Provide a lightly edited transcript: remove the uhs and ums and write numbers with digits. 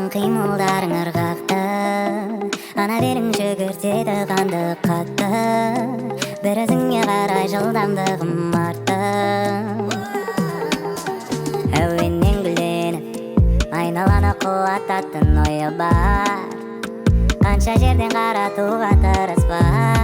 Сенің қимылдарың ырғақты, ана белің жүгіртеді қанды қатты, бір өзіңе қарай жылдамдығым артты. Әуеннен гүлденіп айналаны қуаттатын ойы бар, қанша жерден қаратуға тырыспа.